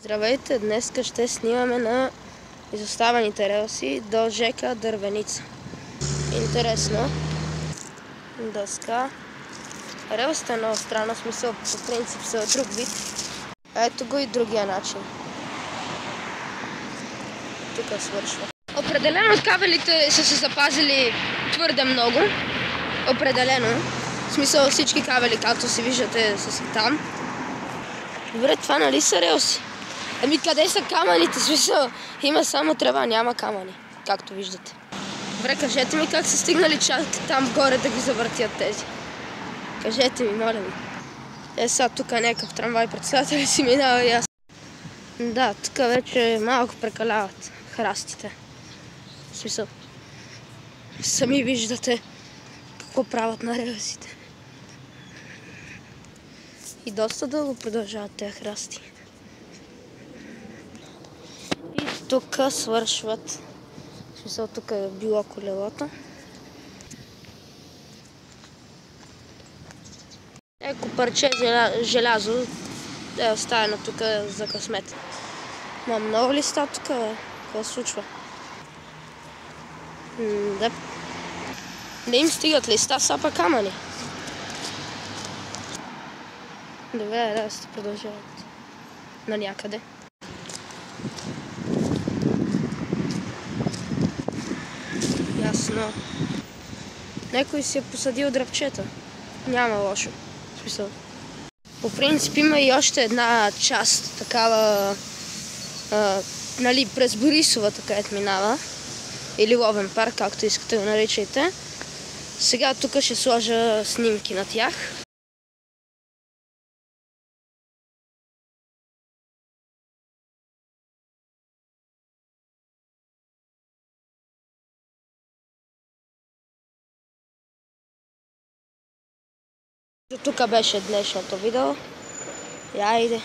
Здравейте, днес ще снимаме на изоставените релси до ЖК Дървеница. Интересно. Дъска. Релсите е много странно, смисъл по принцип са друг вид. Ето го и другия начин. Тук свършва. Определено кабелите са се запазили твърде много. Определено. В смисъл всички кабели, както си виждате, са там. Добре, това нали са релси? Ами къде са камъните? Смисъл, има само трева, няма камъни, както виждате. Добре, кажете ми как са стигнали чак там горе да ги завъртят тези. Кажете ми, моля ви. Сега тук някакъв трамвай председател си минава и аз. Да, тук вече малко прекаляват храстите. В смисъл, сами виждате какво правят на релсите. И доста дълго продължават тези храсти. И тук свършват. В смисъл, тук е било колелото. Еко парче желязо е оставено тук за късмет. Ма много листа тук, какво се случва? Да. Не им стигат листа, са па камъни. Добре, да се продължават на някъде. Ясно. Някой си е посадил дръвчета. Няма лошо. В смисъл. По принцип има и още една част, такава, нали, през Борисовата, където минава. Или ловен парк, както искате го наричайте. Сега тук ще сложа снимки на тях. Тук беше днешното видео. И айде.